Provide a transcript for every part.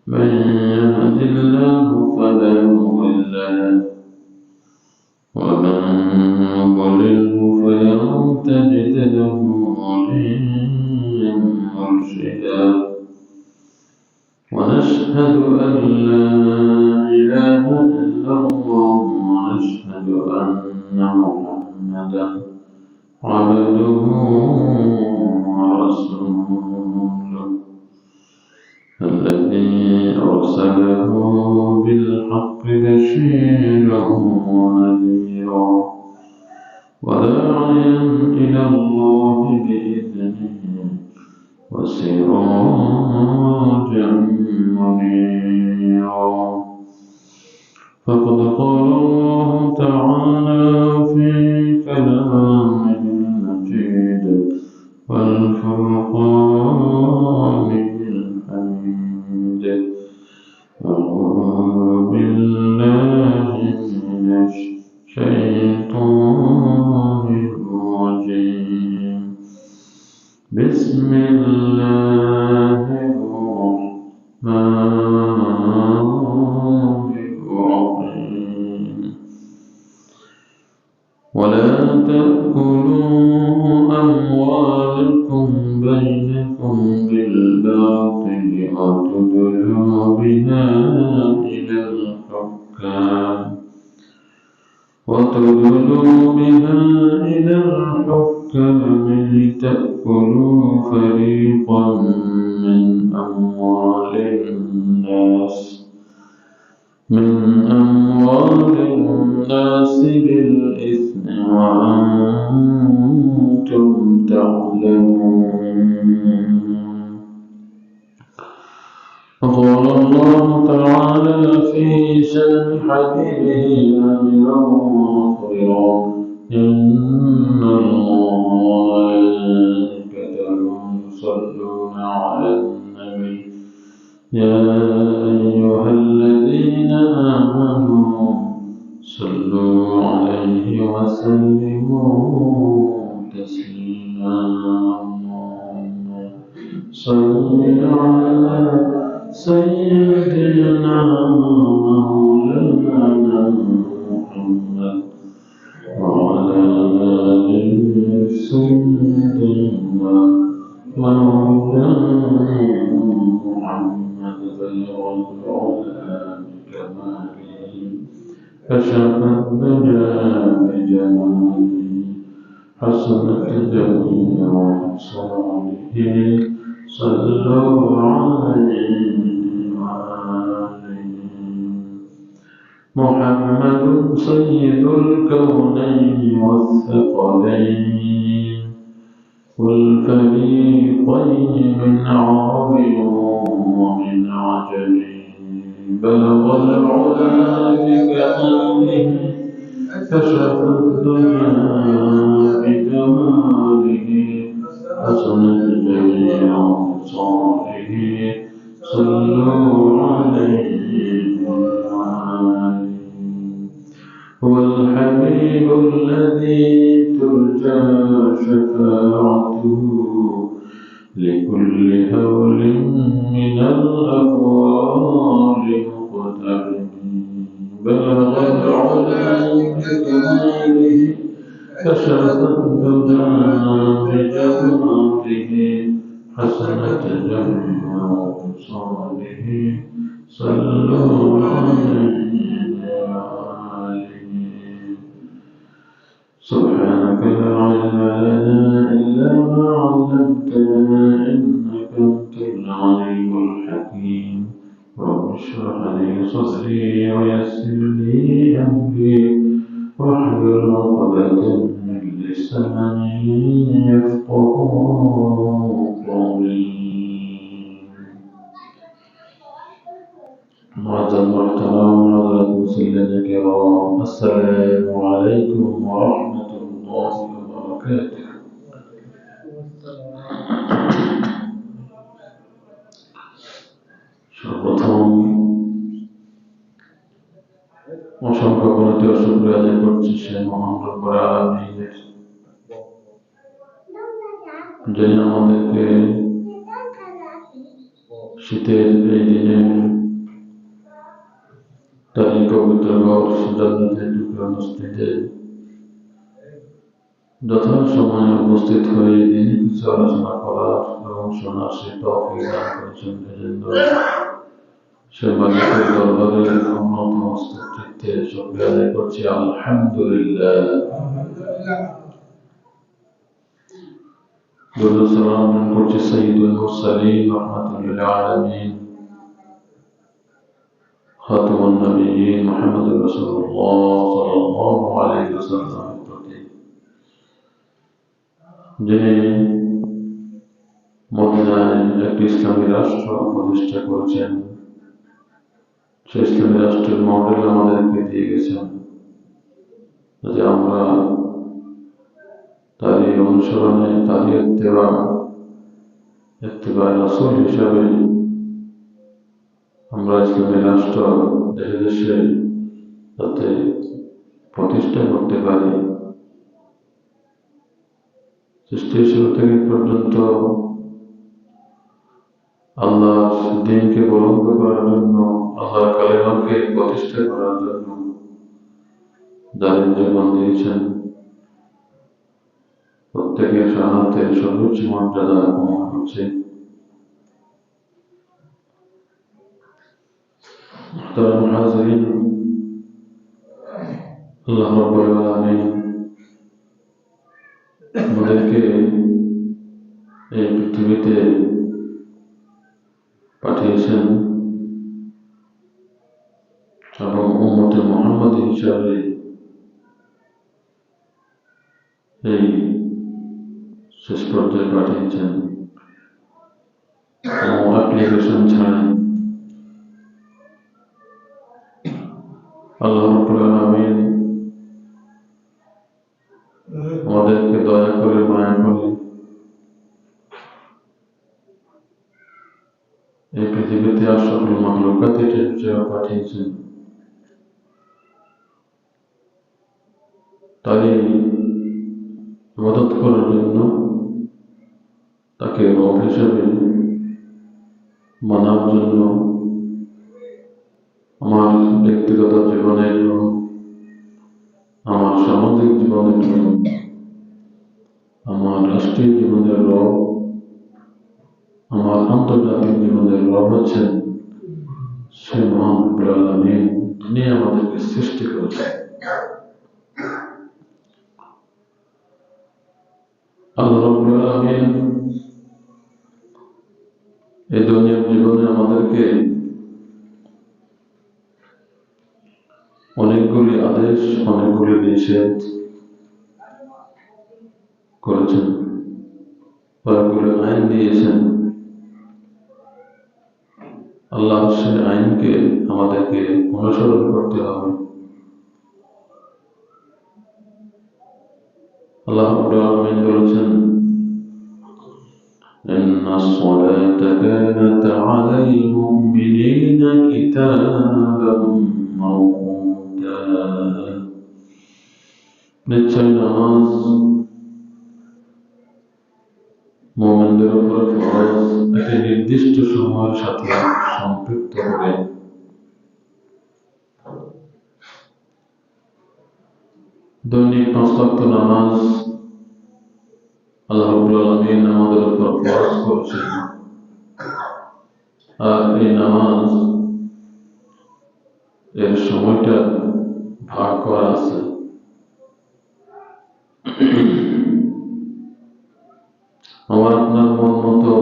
من يهد الله فلا مضل له ومن يضلله فلن تجد له وليا مرشدا ونشهد أن لا إله إلا الله ونشهد أن محمدا عبده ورسوله الذي أرسله بالحق بشيرا ونذيرا وداعيا إلى الله بإذنه وسراجا منيرا فقد قال الله تعالى في كلامه المجيد والفرقان الحميد أعوذ بالله من الشيطان الرجيم بسم الله الرحمن الرحيم ولا تأكلوا أموالكم بينكم بالباطل وتدلوا بها إلى الحكام لتأكلوا فريقا من أموال الناس بالإثم وأنتم تعلمون وقال الله تعالى في شأن حبيبه أمرا وخيرا إن الله وملائكته يصلون على النبي يا أيها الذين آمنوا صلوا عليه وسلموا تسليما اللهم صل على سيدنا مولانا محمد وعلى آله سيدنا مولانا محمد بلغ العلا بكماله كشف الدجى بجماله حسنت جميع صالحه صلوا عليه وآله محمد سيد الكونين والثقلين والفريقين من عرب ومن عجم بلغ العلا بكماله كشف الدنيا بجماله حسنت جميع صالحه صلوا عليه وآله هو الحبيب الذي ترجى شفاعته لكل هول من الأهوال مقترب بلغ العلا بكماله كشف الدجى بجماله حسنت جميع خصاله صلوا عليه وآله سبحانك لا علم لنا إلا ما علمتنا إنك أنت العليم الحكيم رب اشرح لي صدري ويسر لي أمري واحلل عقدة من لساني يفقهوا قولي. معزز المحترم حضرات المسلمين الكرام السلام عليكم ورحمة الله وبركاته. সর্বপ্রথম অসংখ্য গুণিত শুকরিয়া আদায় করছি সেই মহান রব্বুল আলামিনের, যিনি আমাদেরকে শীতের এই দিনে তারই পবিত্র ঘর জান্নাতের টুকরা মসজিদে যথাসময়ে উপস্থিত হয়ে দিনে কিছু আলোচনা করার এবং শোনার সে তৌফিক দান করেছেন। এজন্য সে মালিকের দরবারে উন্নত মস্তচিত্তে শুকরিয়া আদায় করছি, আলহামদুলিল্লাহ। দুরূদ সালাম করছি সাইয়্যিদুল মুরসালিন রাহমাতুল লিল আলামিন খাতামুন নবিয়্যিন মুহাম্মদুর রাসূলুল্লাহ সাল্লাল্লাহু আলাইহি ওয়াসাল্লামের প্রতি, যিনি মদিনায় একটি ইসলামী রাষ্ট্র প্রতিষ্ঠা করেছেন। সেই ইসলামী রাষ্ট্রের মডেল আমাদেরকে দিয়ে গেছেন, যাতে আমরা তারই অনুসরণে, তারই ইত্তেবায়ে রাসূল হিসাবে আমরা ইসলামী রাষ্ট্র দেশে দেশে যাতে প্রতিষ্ঠা করতে পারি। সৃষ্টির শুরু থেকে পর্যন্ত আল্লাহর দ্বীনকে বুলন্দ করার জন্য, আল্লাহর কালিমাকে প্রতিষ্ঠা করার জন্য যাদের জীবন দিয়েছেন, প্রত্যেকের শাহাদাতের সর্বোচ্চ মর্যাদা কামনা করছে। মুহতারাম হাজিরিন, আল্লাহ রাব্বুল আলামিন আমাদেরকে এই পৃথিবীতে পাঠিয়েছেন এবং উম্মতে মুহাম্মাদী হিসাবে এই শেষ পর্যায়ে পাঠিয়েছেন। কোনো অ্যাপ্লিকেশন ছাড়াই আল্লাহ রাব্বুল আলামিন আমাদেরকে দয়া করে, মায়া করে এই পৃথিবীতে আর সকল মাখলুকাত হিসেবে পাঠিয়েছেন। তারই ইবাদত করার জন্য, তাকে রব হিসেবে মানার জন্য, আমার ব্যক্তিগত জীবনের জন্য, আমার সামাজিক জীবনের জন্য, আমার রাষ্ট্রীয় জীবনের রব, আমার আন্তর্জাতিক জীবনের রব হচ্ছেন সে মহান রব্বুল আলামিন, যিনি আমাদেরকে সৃষ্টি করেছেন। আল্লাহ রাব্বুল আলামিন এই দুনিয়ার জীবনে আমাদেরকে অনেকগুলি আদেশ, অনেকগুলি নিষেধ করেছেন, অনেকগুলি আইন দিয়েছেন। আল্লাহ সে আইনকে আমাদেরকে অনুসরণ করতে হবে। আল্লাহ রাব্বুল আলামিন বলেছেন, ইন্নাস সালাতা কানাত আলাল মুমিনিনা কিতাবাম মাওকুতা, নিশ্চয় নামাজ মুমিনদের উপর ফরজ, একটি নির্দিষ্ট সময়ের সাথে সম্পৃক্ত করে। দৈনিক 5 ওয়াক্ত নামাজ আল্লাহ রাব্বুল আলামিন আমাদের উপর ফরজ করেছেন। আর এই নামাজ এর সময়টা ভাগ করা আছে। আমার আপনার মন মতো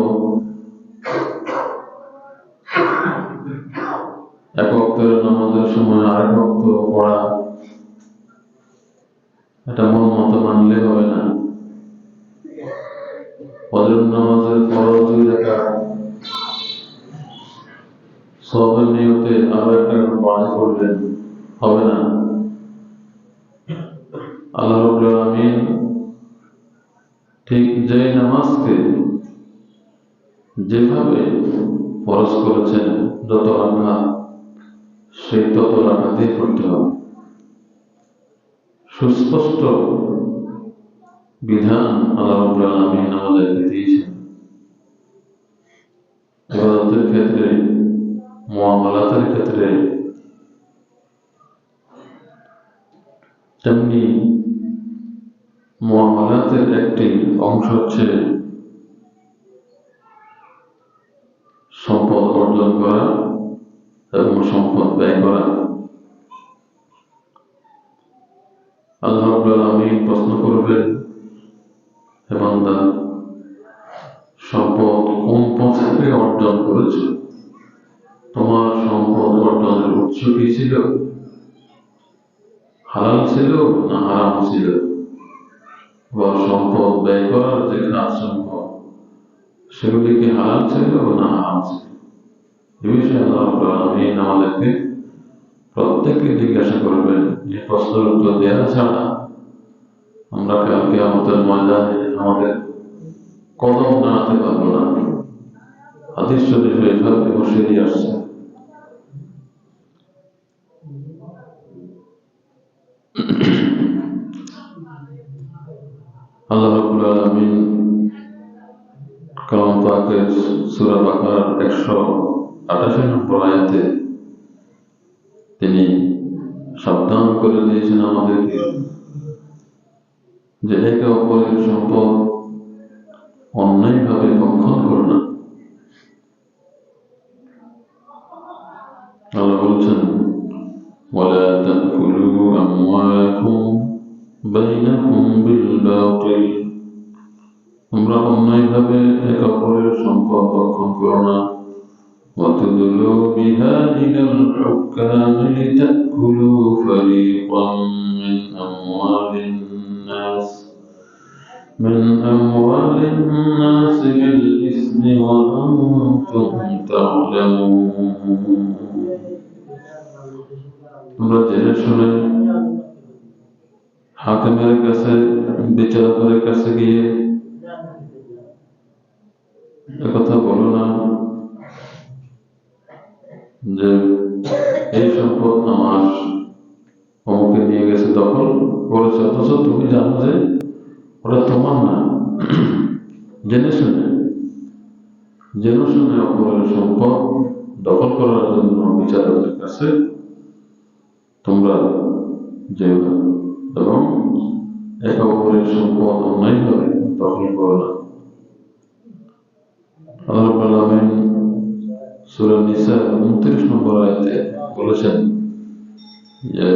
এক ওয়াক্তের নামাজের সময় আরেক ওয়াক্ত পড়া, এটা মন মতো মানলে হবে না। ফজর নামাজের ফরজ 2 রাকাত, সওয়াবের নিয়তে আরো একটা পড়া করবেন, হবে না। আল্লাহ রাব্বুল আলামিন ঠিক যে নামাজকে যেভাবে ফরজ করেছেন, যত রাকাত সেই তত রাকাতই পড়তে হবে। সুস্পষ্ট বিধান আল্লাহ রাব্বুল আলামিন আমাদেরকে দিয়েছেন। ইবাদতের ক্ষেত্রে, মুআমালাতের ক্ষেত্রে তেমনি মুআমালাতের একটি অংশ হচ্ছে সম্পদ অর্জন করা এবং সম্পদ ব্যয় করা। আল্লাহ রাব্বুল আলামিন প্রশ্ন করবেন, হে বান্দা, সম্পদ কোন পথ থেকে অর্জন করেছো? তোমার সম্পদ অর্জনের উৎস কি ছিল? হালাল ছিল না হারাম ছিল? বা সম্পদ ব্যয় করার যে কাজ সম্ভব সেগুলি কি হালাল ছিল না হারাম ছিল? এ বিষয়ে আল্লাহ রাব্বুল আলামিন আমাদেরকে প্রত্যেককে জিজ্ঞাসা করবেন। এই প্রশ্নের উত্তর দেওয়া ছাড়া আমরা কাল কিয়ামতের ময়দানে আমাদের কদম নাড়াতে পারবো না। হাদিস শরীফে এভাবে বসে আসছে। আল্লাহ রাব্বুল আলামিন কালাম পাকের সূরা বাকারার 188 নম্বর আয়াতে তিনি সাবধান করে দিয়েছেন আমাদেরকে যে একে অপরের সম্পদ অন্যায়ভাবে ভক্ষণ করো না। আল্লাহ বলছেন, ওয়ালা তাকুলু আমওয়ালাকুম বাইনাকুম বিল বাতিল, তোমরা অন্যায়ভাবে একে অপরের সম্পদ ভক্ষণ করো না। ওয়াতুদলু বিহা ইলাল হুক্কাম লিতাকুলু ফারিকাম من أموال الناس بالإثم وأنتم تعلمون। তোমরা জেনে শুনে হাকিমের কাছে, বিচারকের কাছে গিয়ে একথা বলো না যে এই সম্পদ আমার অমুকে নিয়ে গেছে, দখল করেছে, অথচ তুমি জানো যে ওরা তোমার না। জেনে শুনে অপরের সম্পদ দখল করার জন্য বিচারকের কাছে তোমরা যেও না এবং একে অপরের সম্পদ অন্যায়ভাবে দখল করো না। আল্লাহ রাব্বুল আলামিন সূরা নিসা 29 নম্বর আয়াতে বলেছেন, ইয়া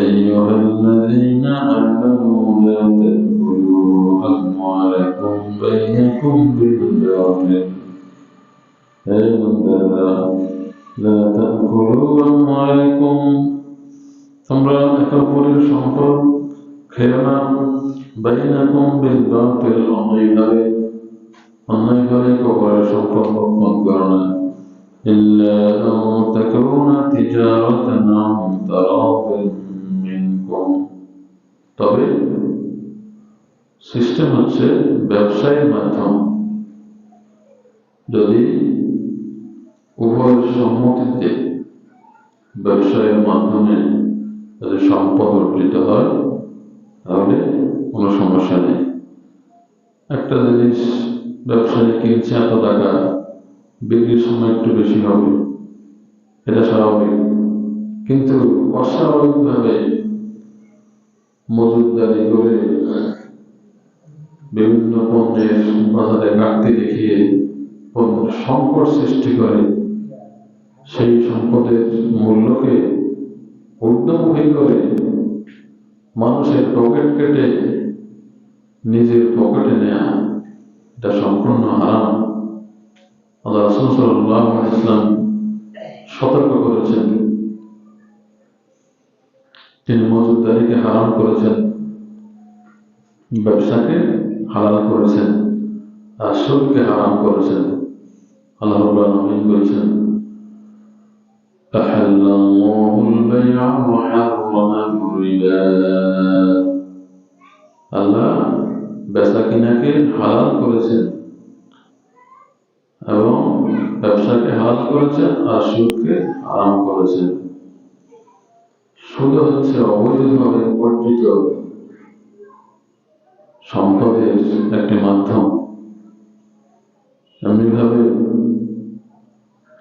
আইয়ুহাল্লাযীনা আমানু লা তাকুলু আমওয়ালাকুম বাইনাকুম বিল বাতিল, হে বান্দারা, লা তাকুলু আমওয়ালাকুম, তোমরা একে অপরের সম্পদ খেও না, বাইনাকুম বিল বাতিল, অন্যায়ভাবে একে অপরের সম্পদ ভক্ষণ করো না। ইল্লা আন তাকুনা তিজারাতান আন তারাদিন মিনকুম, তবে সিস্টেম হচ্ছে ব্যবসায়ের মাধ্যম, যদি উভয়ের সম্মতিতে ব্যবসায়ের মাধ্যমে যদি সম্পদ অর্জিত হয় তাহলে কোনো সমস্যা নেই। একটা জিনিস ব্যবসায়ী কিনছে এত টাকা, বিক্রির সময় একটু বেশি হবে, এটা স্বাভাবিক। কিন্তু অস্বাভাবিকভাবে মজুতদারি করে বিভিন্ন পণ্যের বাজারে ঘাটতি দেখিয়ে পণ্যের সংকট সৃষ্টি করে সেই সম্পদের মূল্যকে ঊর্ধ্বমুখী করে মানুষের পকেট কেটে নিজের পকেটে নেয়া, এটা সম্পূর্ণ হারাম। আল্লাহ রাসূল সাল্লাল্লাহু আলাইহি ওয়াসাল্লাম সতর্ক করেছেন, তিনি মজুতদারিকে হারাম করেছেন, ব্যবসাকে হালাল করেছেন, আর সুদকে হারাম করেছেন। আল্লাহ রাব্বুল আলামিন বলেছেন, আহাল্লাল্লাহুল বাই'a ওয়া হাররামার রিবা, আল্লাহ বেচা কিনাকে হালাল করেছেন এবং ব্যবসাকে হালাল করেছেন আর সুদকে হারাম করেছেন। সুদ হচ্ছে অবৈধভাবে অর্জিত সম্পদের একটি মাধ্যম। এমনিভাবে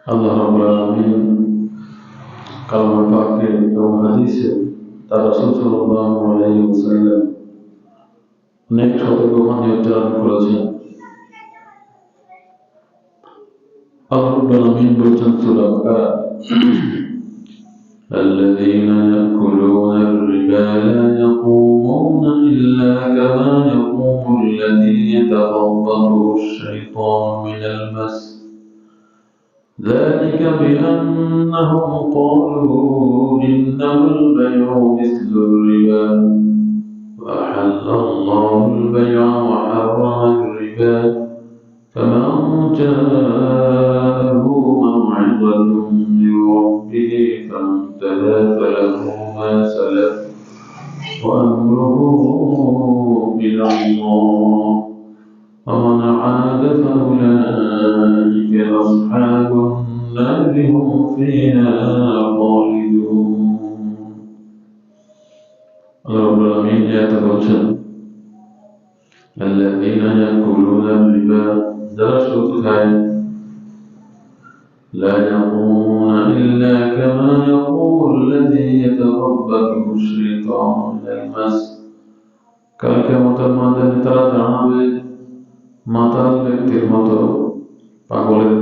আল্লাহ রাব্বুল আলামিন কালামে পাকে এবং হাদিসে তার রাসূল সাল্লাল্লাহু আলাইহি ওয়াসাল্লাম অনেক সতর্কবাণী উচ্চারণ করেছেন। আল্লাহ রাব্বুল আলামিন বলেছেন সূরা বাকারা, الذين يأكلون الربا لا يقومون إلا كما يقوم الذي يتخبطه الشيطان من المس ذلك بأنهم قالوا إنما البيع مثل الربا وأحل الله البيع وحرم الربا فمن جاءه موعظة من ربه فانتهى فله ما سلف وأمره إلى الله ومن عاد فأولئك أصحاب النار هم فيها خالدون. رب العالمين يتبوشن الذين يأكلون الربا درسوا الآية لا يقومون إلا كما يقوم الذي يتخبطه الشيطان من المس কালকিয়ামতের ময়দানে তারা দাঁড়াবে মাতাল ব্যক্তির মতো, পাগলের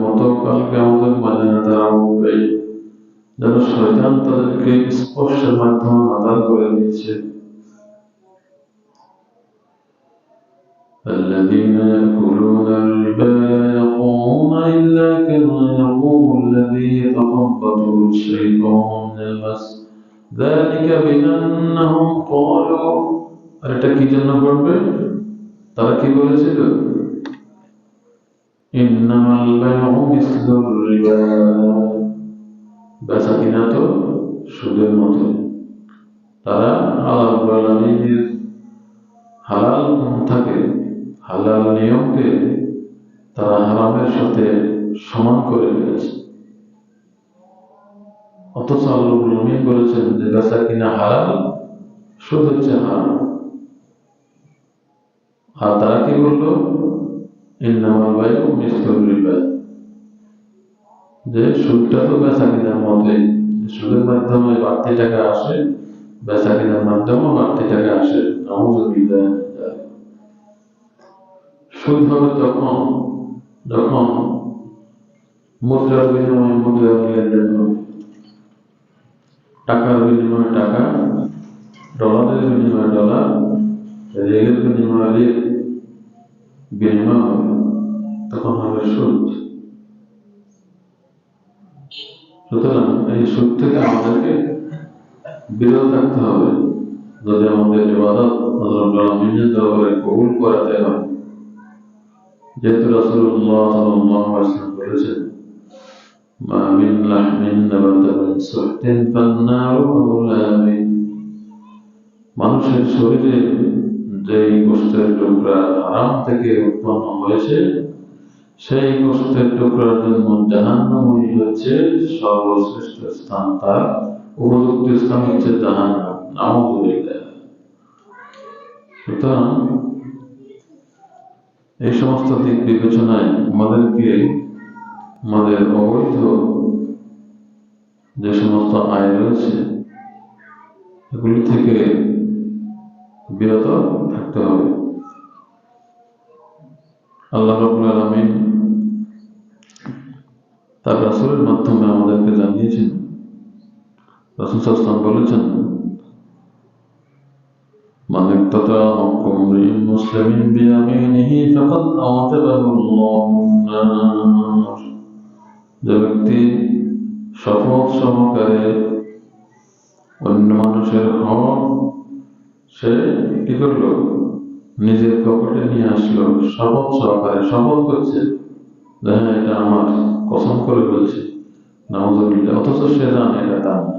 মতো কালকিয়ামতের ময়দানে তারা উঠবে যেন শয়তান তাদেরকে স্পর্শের মাধ্যমে মাতাল করে দিয়েছে। الذين يأكلون الربا لا يقومون إلا كما يقوم الذي يتخبطه الشيطان من المس ذلك بأنهم قالوا এটা কি জন্য করবে? তারা কি বলেছিল? ইন্নামাল বাইউ মিসলুর রিবা, বেচা কিনা তো সুদের মতো। তারা আল্লাহ রাব্বুল আলামিনের হালাল থাকে, হালাল নিয়মকে তারা হারামের সাথে সমান করে ফেলেছে। অথচ আল্লাহ রাব্বুল আলামিন বলেছেন যে বেচা কিনা হালাল, সুদ হচ্ছে হারাম। আর তারা কি বললো? ইন্নামাল বাইউ মিসলুর রিবা, যে সুদটা তো বেচা কিনার মতোই, সুদের মাধ্যমে বাড়তি টাকা আসে, বেচা কিনার মাধ্যমে বাড়তি টাকা আসে। নাউযুবিল্লাহ। সুদ হবে যখন মুদ্রার বিনিময়ে মুদ্রার লেনদেন হবে, টাকার বিনিময়ে টাকা, ডলারের বিনিময়ে ডলার, রেলের বিনিময়ে রেল বিনিময় হবে, তখন হবে সুদ। সুতরাং এই সুদ থেকে আমাদেরকে বিরত থাকতে হবে যদি আমাদের ইবাদত আল্লাহ রাব্বুল আলামিনের দরবারে কবুল করাতে হয়। যেহেতু রাসূলুল্লাহ সাল্লাল্লাহু আলাইহি ওয়াসাল্লাম বলেছেন, মা মিন লাহমিন নাবাতা মিন সুহতিন ফান্নারু আওলা বিহি, মানুষের শরীরে যে গোশতের টুকরা হারাম থেকে উৎপন্ন হয়েছে, সেই গোশতের টুকরার জন্য জাহান্নামই হচ্ছে সর্বশ্রেষ্ঠ স্থান, তার উপযুক্ত স্থান হচ্ছে জাহান্নাম। নাউযুবিল্লাহ। সুতরাং এই সমস্ত দিক বিবেচনায় আমাদেরকে আমাদের অবৈধ যে সমস্ত আয় রয়েছে এগুলি থেকে বিরত থাকতে হবে। আল্লাহ রাব্বুল আলামিন তার রাসূলের মাধ্যমে আমাদেরকে জানিয়েছেন। রাসূল সাল্লাল্লাহু আলাইহি ওয়াসাল্লাম বলেছেন, মান ইক্তাতা হাক্কা ইমরিইন মুসলিমিন বিয়ামিনিহি ফাকাদ আওজাবাহু আল্লাহুন নার, যে ব্যক্তি শপথ সহকারে অন্য মানুষের হক সে কি করলো? নিজের পকেটে নিয়ে আসলো, শপথ সহকারে শপথ করছে যে হ্যাঁ এটা আমার, কসম করে বলছে, নাউযুবিল্লাহ। অথচ সে জানে এটা তার না।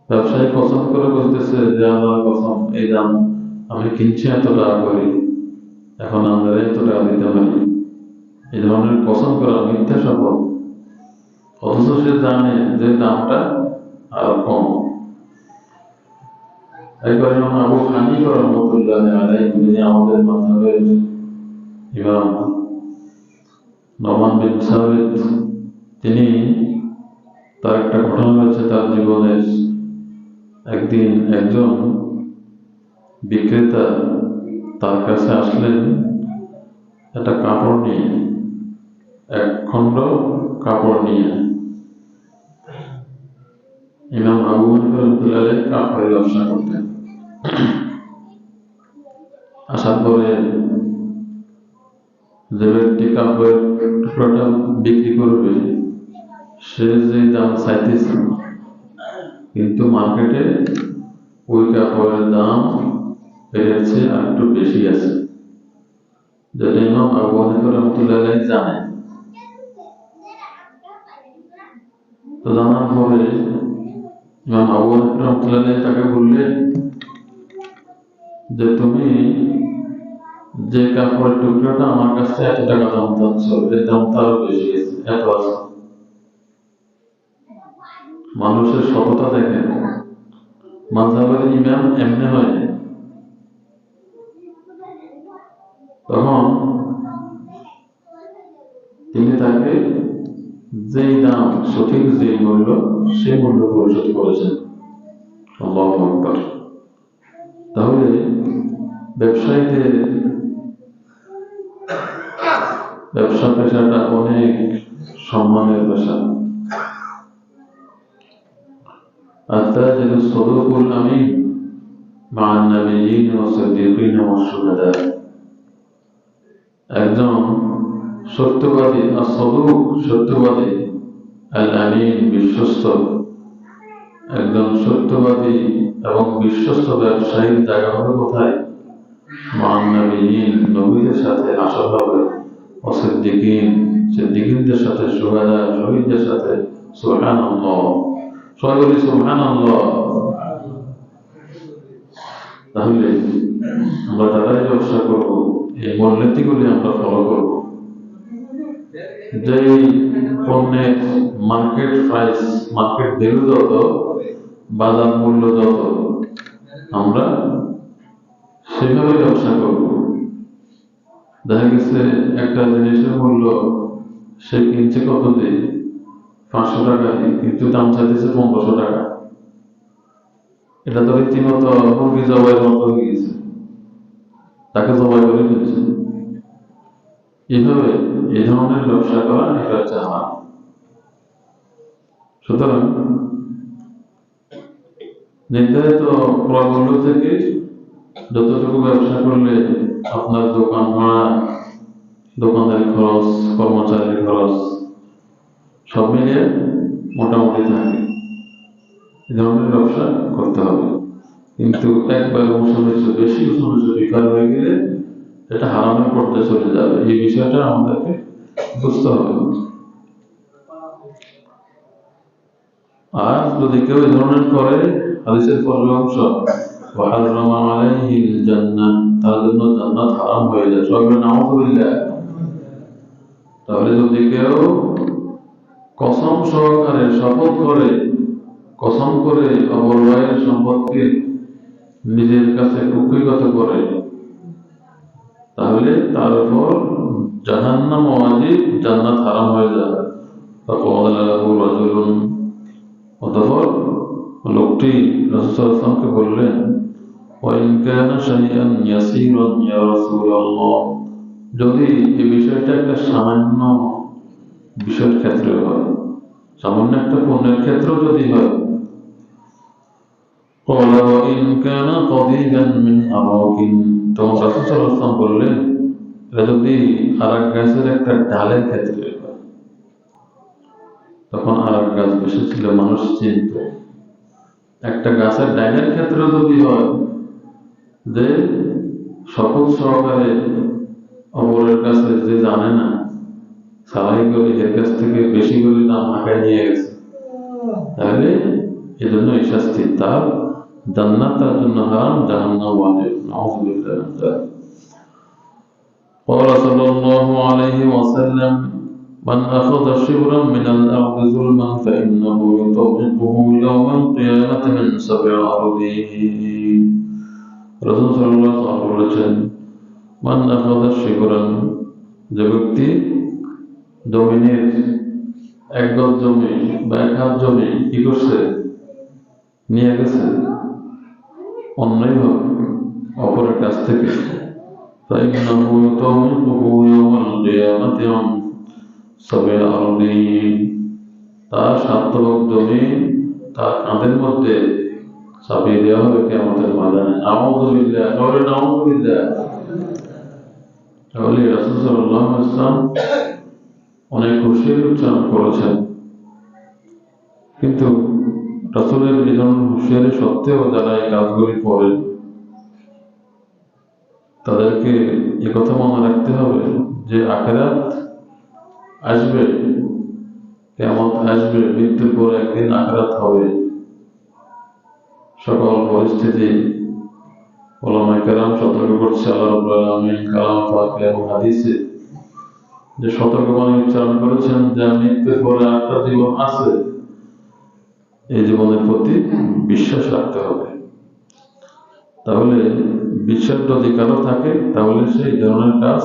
ব্যবসায়ী কসম করে বলতেছে যে আল্লাহর কসম, এই দাম আমি কিনছি এত টাকা করি, এখন আমাদের এত টাকা দিতে পারি, এই ধরনের কসম করা মিথ্যা শপথ। অথচ সে জানে যে দামটা আরো কম। একবার ইমাম আবু হানিফা রাহমাতুল্লাহ আলাইহি, যিনি আমাদের মাযহাবের ইমাম, নোমান বিন সাবিত, তিনি তার একটা ঘটনা হয়েছে তার জীবনের। একদিন একজন বিক্রেতা তার কাছে আসলেন একটা কাপড় নিয়ে, এক খণ্ড কাপড় নিয়ে। ইমাম আবু হানিফা রাহমাতুল্লাহ আলাইহি কাপড়ের ব্যবসা করতেন। আসার পরে যে ব্যক্তি কাপড়ের টুকরাটা বিক্রি করবে সে যে দাম চাইতেছে, কিন্তু মার্কেটে ওই কাপড়ের দাম এর চেয়ে আর একটু বেশি আছে, যেটা ইমাম আবু হানিফা রাহমাতুল্লাহ আলাইহি জানেন। তো জানার পরে ইমাম আবু হানিফা রাহমাতুল্লাহ আলাইহি তাকে বললেন যে তুমি যে কাপড়ের টুকরাটা আমার কাছে এত টাকা দাম চাচ্ছ, এর দাম তো আরো বেশি গেছে, এত আছে। মানুষের সততা দেখেন, মাযহাবের ইমাম এমনি হয় না। তখন তিনি তাকে যেই দাম, সঠিক যে মূল্য, সেই মূল্য পরিশোধ করেছেন। আল্লাহু আকবার। তাহলে ব্যবসায়ীদের ব্যবসা পেশাটা অনেক সম্মানের পেশা। التاجر الصدوق الأمين مع النبيين والصديقين والشهداء। একজন সত্যবাদী, as-saduq সত্যবাদী, আল-আমিন বিশ্বস্ত। একজন সত্যবাদী এবং বিশ্বস্ত ব্যবসায়ীর জায়গা হবে কোথায়? মা নবীন, নবীদের সাথে আসর হবে, ওয়াসিদ্দিকিন, সিদ্দিকিনদের সাথে, শুহাদা, শহীদদের সাথে। সুবহানাল্লাহ, সবাই বলি সুবহানাল্লাহ। তাহলে আমরা যারাই ব্যবসা করবো এই মূলনীতিগুলি আমরা ফলো করব। যেই পণ্যের মার্কেট প্রাইস, মার্কেট ভ্যালু যত, বাজার মূল্য যত, আমরা সেভাবে ব্যবসা করব। দেখা গেছে একটা জিনিসের মূল্য সে কিনছে কত দিয়ে, 500 টাকা দিয়ে, কিন্তু দাম চাইতেছে 1500 টাকা। এটা তো রীতিমতো মুরগি জবাইয়ের মতো হয়ে গেছে, তাকে জবাই করে ফেলছে। এইভাবে এই ধরনের ব্যবসা করা এটা হচ্ছে হারাম। সুতরাং নির্ধারিত ক্রয়মূল্য থেকে যতটুকু ব্যবসা করলে আপনার দোকান ভাড়া, দোকানদারি খরচ, কর্মচারীর খরচ সব মিলিয়ে মোটামুটি থাকে, এই ধরনের ব্যবসা করতে হবে। কিন্তু একবার বেশি বিকার হয়ে গেলে এটা হারামের পর্যায়ে চলে যাবে। এই বিষয়টা আমাদেরকে বুঝতে হবে। আর যদি কেউ এই ধরনের করে, হাদিসের পরের অংশ, ওয়াহাররামা আলাইহিল জান্নাহ, তার জন্য জান্নাত হারাম হয়ে যায়। সবাই নাউযুবিল্লাহ। তাহলে যদি কেউ কসম সহকারে শপথ করে, কসম করে অপর ভাইয়ের সম্পদকে নিজের কাছে কুক্ষিগত করে, তাহলে তার উপর জাহান্নাম ওয়াজিব, জান্নাত হারাম হয়ে যাবে। অতঃপর লোকটি রাসূল সাল্লাল্লাহু আলাইহি ওয়াসাল্লামকে বললেন, ওয়াইন কানা শাইআন ইয়াসীরান ইয়া রাসূলুল্লাহ, যদি এই বিষয়টা একটা সামান্য বিষয়ের ক্ষেত্রে হয়, সামান্য একটা পণ্যের ক্ষেত্রেও যদি হয়, قال وإن كان قضيبا من أراك, তখন রাসূল সাল্লাল্লাহু আলাইহি ওয়াসাল্লাম বললেন, এটা যদি আরাক গাছের একটা ডালের ক্ষেত্রে হয়, তখন আরাক গাছ বেশি ছিল, মানুষ চিনত। একটা গাছের ডালের ক্ষেত্রে যদি হয় যে শপথ সহকারে অপরের কাছে যে জানে না, সারাই করে এর কাছ থেকে বেশি করে দাম হাঁকায় নিয়ে গেছে, তাহলে এজন্য এই শাস্তি, তার জান্নাত তার জন্য হারাম, জাহান্নাম ওয়াজিব। নাউযুবিল্লাহ মিন যালিক। قال صلى الله عليه وسلم من أخذ شبرا من الأرض ظلما فإنه يطوقه يوم القيامة من 7 أراضين। রাসূল সাল্লাল্লাহু আলাইহি ওয়াসাল্লাম বলেছেন, মান আখাযা শিবরান, যে ব্যক্তি জমিনের এক গজ জমি বা এক হাত জমি কি করছে, নিয়ে গেছে অন্যায়ভাবে অপরের কাছ থেকে। فإنه يطوقه يوم القيامة عن سبع أراضين, তার 7 ভাগ জমি তার কাঁধের মধ্যে চাপিয়ে দেওয়া হবে কিয়ামতের ময়দানে। আউযু বিল্লাহ, নাউযু বিল্লাহ। তাহলে রাসূল সাল্লাল্লাহু আলাইহি ওয়াসাল্লাম অনেক হুঁশিয়ারি উচ্চারণ করেছেন, কিন্তু রাসূলের এই ধরনের হুঁশিয়ারি সত্ত্বেও যারা এই কাজগুলি করে তাদেরকে একথা মনে রাখতে হবে যে আখিরাত আসবে, কিয়ামত আসবে, মৃত্যুর পর একদিন আখিরাত হবে। সকল পরিস্থিতি উলামায়ে কেরাম সতর্ক করছে আল্লাহ রাব্বুল আলামিন কালাম পাকে এবং হাদিসে, যে সতর্কবাণী উচ্চারণ করেছেন যে মৃত্যুর পরে একটা জীবন আছে, এই জীবনের প্রতি বিশ্বাস রাখতে হবে। তাহলে বিশ্বাস যদি কারো থাকে তাহলে সে এই ধরনের কাজ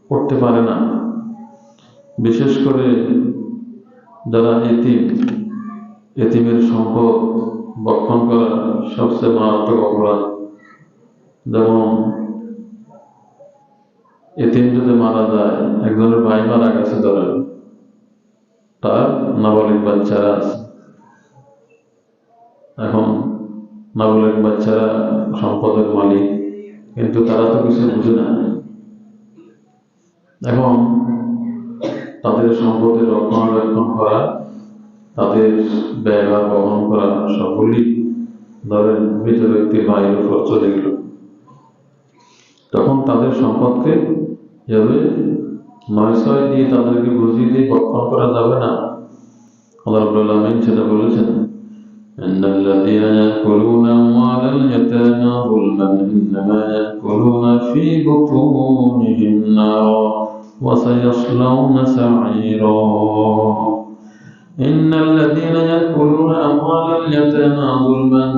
করতে পারে না। বিশেষ করে যারা এতিমের সম্পদ ভক্ষণ করা সবচেয়ে মারাত্মক অপরাধ। যেমন এতিম যদি মারা যায়, একজনের ভাই মারা গেছে, ধরেন তার নাবালিক বাচ্চারা আছে, এখন নাবালিক বাচ্চারা সম্পদের মালিক, কিন্তু তারা তো কিছু বুঝে না। এখন তাদের সম্পদের রক্ষণাবেক্ষণ করা, তাদের ব্যয়ভার বহন করা সবগুলি ধরেন মৃত ব্যক্তির ভাইয়ের উপর চলে গেল, তখন তাদের সম্পদকে এভাবে 9 দিয়ে তাদেরকে বুঝিয়ে দিয়ে বক্ষণ করা যাবে না। আল্লাহ রাব্বুল আলামিন সেটা বলেছেন, ইন্নাল্লাযীনা ইয়াকুলুনা আমওয়ালাল ইয়াতামা যুলমান ইন্নামা ইয়াকুলুনা ফী বুতুনিহিম নারা ওয়া সায়াসলাউনা সাঈরা। ইন্নাল্লাযীনা ইয়াকুলুনা আমওয়ালাল ইয়াতামা যুলমান,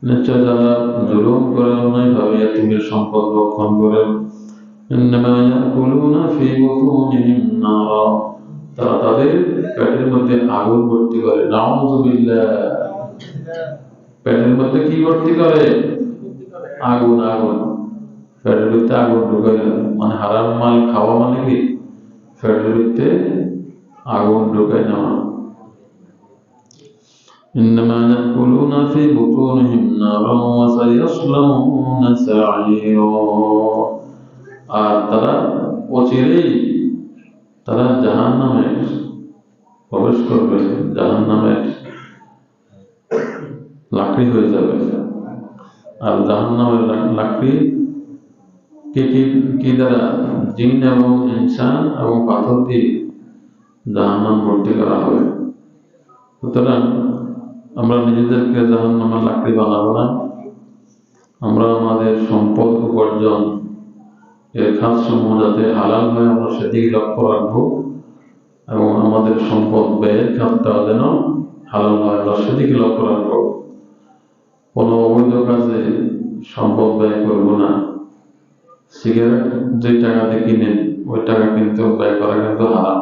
নিশ্চয় যারা জুলুম করে, অন্যায়ভাবে এতিমের সম্পদ ভক্ষণ করে, ইন্নামা ইয়াকুলুনা ফী বুতুনিহিম নারা, তারা তাদের পেটের মধ্যে আগুন ভর্তি করে। নাউযু বিল্লাহ। পেটের মধ্যে কি ভর্তি করে? আগুন। পেটের ভিতরে আগুন ঢুকায়, মানে হারাম মাল খাওয়া মানে কি পেটের ভিতরে আগুন ঢুকায় নেওয়া। ইন্নামা ইয়াকুলুনা ফী বুতুনিহিম নারা ওয়া সায়াসলাউনা সাঈরা, আর তারা অচিরেই তারা জাহান্নামে প্রবেশ করবে, জাহান্নামের লাকড়ি হয়ে যাবে। আর জাহান্নামের লাকড়ি কি দ্বারা? জিন এবং ইনসান এবং পাথর দিয়ে জাহান্নাম ভর্তি করা হবে। সুতরাং আমরা নিজেদেরকে জাহান্নামের লাকড়ি বানাবো না। আমরা আমাদের সম্পদ উপার্জন এর খাতসমূহ যাতে হালাল হয় আমরা সেদিকে লক্ষ্য রাখবো, এবং আমাদের সম্পদ ব্যয়ের খাতটা যেন হালাল হয় আমরা সেদিকে লক্ষ্য রাখবো। কোনো অবৈধ কাজে সম্পদ ব্যয় করবো না। সিগারেট যে টাকাতে কিনেন ওই টাকা কিন্তু ব্যয় করা কিন্তু হারাম।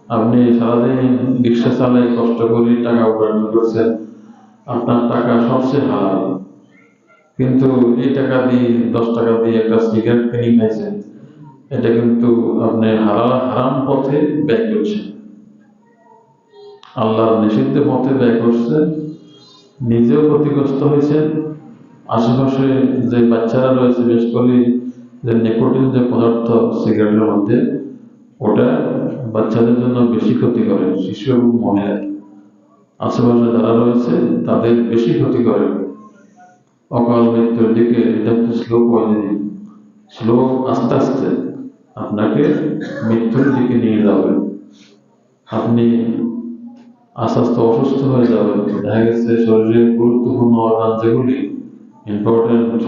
আপনি সারাদিন রিক্সা চালাই কষ্ট করে টাকা উপার্জন করছেন, আপনার টাকা সবচেয়ে হালাল, কিন্তু এই টাকা দিয়ে 10 টাকা দিয়ে একটা সিগারেট কিনে খাইছেন, এটা কিন্তু আপনি হারাম পথে ব্যয় করছেন, আল্লাহর নিষিদ্ধ পথে ব্যয় করছেন, নিজেও ক্ষতিগ্রস্ত হয়েছেন। আশেপাশে যে বাচ্চারা রয়েছে, বিশেষ করে যে নিকোটিন যে পদার্থ সিগারেটের মধ্যে, ওটা বাচ্চাদের জন্য বেশি ক্ষতি করে, শিশু এবং মহিলা আশেপাশে যারা রয়েছে তাদের বেশি ক্ষতি করে। অকাল মৃত্যুর দিকে এটা একটু স্লো পয়জনিং, স্লো আস্তে আস্তে আপনাকে মৃত্যুর দিকে নিয়ে যাবে। আপনি আস্তে আস্তে অসুস্থ হয়ে যাবেন। দেখা গেছে শরীরের গুরুত্বপূর্ণ অর্গান যেগুলি ইম্পর্টেন্ট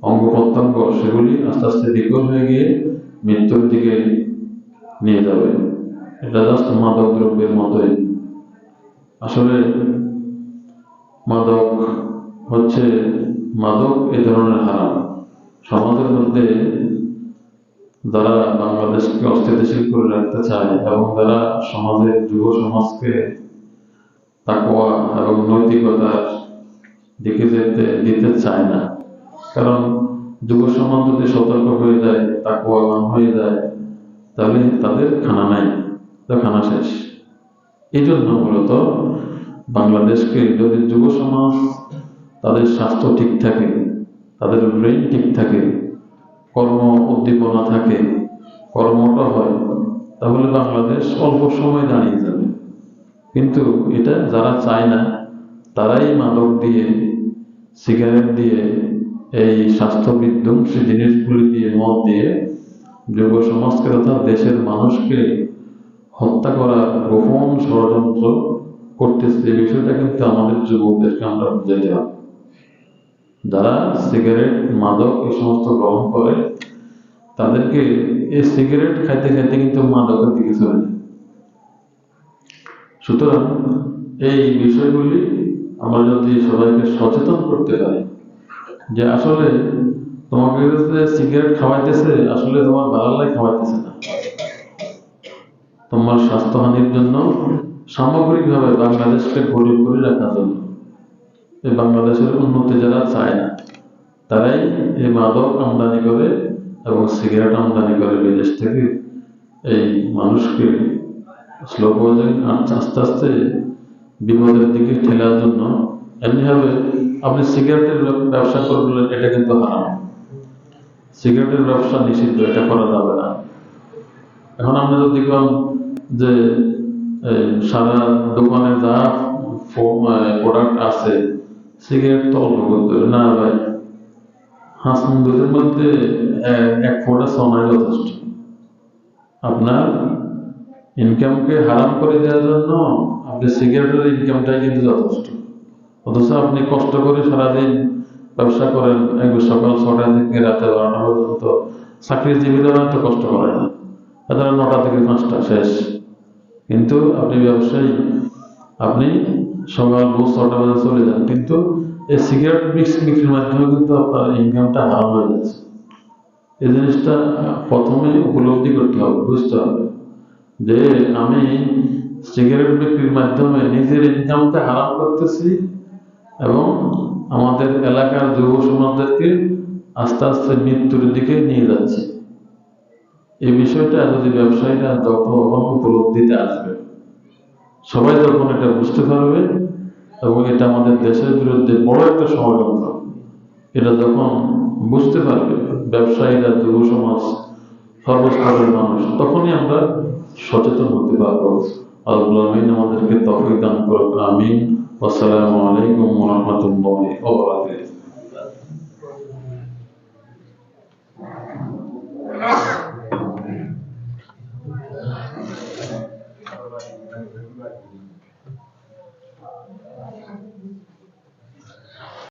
অঙ্গ প্রত্যঙ্গ, সেগুলি আস্তে আস্তে বিকল হয়ে গিয়ে মৃত্যুর দিকে নিয়ে যাবে। এটা জাস্ট মাদক দ্রব্যের মতোই। আসলে মাদক এই ধরনের হারাম। সমাজের মধ্যে যারা বাংলাদেশকে অস্থিতিশীল করে রাখতে চায় এবং যারা সমাজের যুব সমাজকে তাকওয়া এবং নৈতিকতার দিকে দিতে চায় না। কারণ যুব সমাজ যদি সতর্ক হয়ে যায়, তাকওয়াবান হয়ে যায়, তাহলে তাদের খানা নাই, তো খানা শেষ। এই জন্য মূলত বাংলাদেশকে যদি যুব সমাজ তাদের স্বাস্থ্য ঠিক থাকে, তাদের ব্রেন ঠিক থাকে, কর্ম উদ্দীপনা থাকে, কর্মটা হয়, তাহলে বাংলাদেশ অল্প সময় দাঁড়িয়ে যাবে। কিন্তু এটা যারা চায় না, তারাই মাদক দিয়ে, সিগারেট দিয়ে, এই স্বাস্থ্য বিধ্বংসী জিনিসগুলি দিয়ে, মদ দিয়ে যুব সমাজকে তথা দেশের মানুষকে হত্যা করার গোপন ষড়যন্ত্র করতেছে। এই বিষয়টা কিন্তু আমাদের যুবকদেরকে আমরা বুঝাইতে হবে। যারা সিগারেট, মাদক এই সমস্ত গ্রহণ করে, তাদেরকে এই সিগারেট খাইতে খাইতে কিন্তু মাদকের দিকে চলে যায়। সুতরাং এই বিষয়গুলি আমরা যদি সবাইকে সচেতন করতে পারি যে আসলে তোমাকে যে সিগারেট খাওয়াইতেছে, আসলে তোমার ভালো লাগে খাওয়াইতেছে না, তোমার স্বাস্থ্যহানির জন্য, সামগ্রিকভাবে বাংলাদেশকে গরিব করে রাখার জন্য। এই বাংলাদেশের উন্নতি যারা চায় না, তারাই এই মাদক আমদানি করে এবং সিগারেট আমদানি করে বিদেশ থেকে এই মানুষকে স্লো পয়জন আস্তে আস্তে বিপদের দিকে ঠেলার জন্য। এমনিভাবে আপনি সিগারেটের ব্যবসা করলেন, এটা কিন্তু হারাম। সিগারেটের ব্যবসা নিষিদ্ধ, এটা করা যাবে না। এখন আমরা যদি দেখলাম যে সারা দোকানে যা প্রোডাক্ট আছে, সিগারেট তো অল্প করতে হবে না ভাই, হাঁস দুধের মধ্যে এক ফোঁটা সোনাই যথেষ্ট। আপনার ইনকামকে হারাম করে দেওয়ার জন্য আপনি সিগারেটের ইনকামটাই কিন্তু যথেষ্ট। অথচ আপনি কষ্ট করে সারাদিন ব্যবসা করেন, একবার সকাল 6টা থেকে রাতে 12টা পর্যন্ত। চাকরিজীবীরা এত কষ্ট করে না, তারা 9টা থেকে 5টা শেষ। কিন্তু আপনি ব্যবসায়ী, আপনি সকাল 6টা বাজে চলে যান, কিন্তু এই সিগারেট বিক্রির মাধ্যমে কিন্তু আপনার ইনকামটা হারাম হয়ে যাচ্ছে। এই জিনিসটা প্রথমে উপলব্ধি করতে হবে, বুঝতে হবে যে আমি সিগারেট বিক্রির মাধ্যমে নিজের ইনকামটা হারাম করতেছি এবং আমাদের এলাকার যুব সমাজদেরকে আস্তে আস্তে মৃত্যুর দিকে নিয়ে যাচ্ছে। এই বিষয়টা যদি ব্যবসায়ীরা যখন উপলব্ধিতে আসবে, সবাই যখন এটা বুঝতে পারবে এবং এটা আমাদের দেশের বিরুদ্ধে বড় একটা ষড়যন্ত্র, এটা যখন বুঝতে পারবে ব্যবসায়ীরা, যুব সমাজ, সর্বস্তরের মানুষ, তখনই আমরা সচেতন হতে পারবো। আল্লাহ আমাদেরকে তৌফিক দান করুন, আমিন। আসসালামু আলাইকুম ওয়া রাহমাতুল্লাহি ওয়া বারাকাতুহু।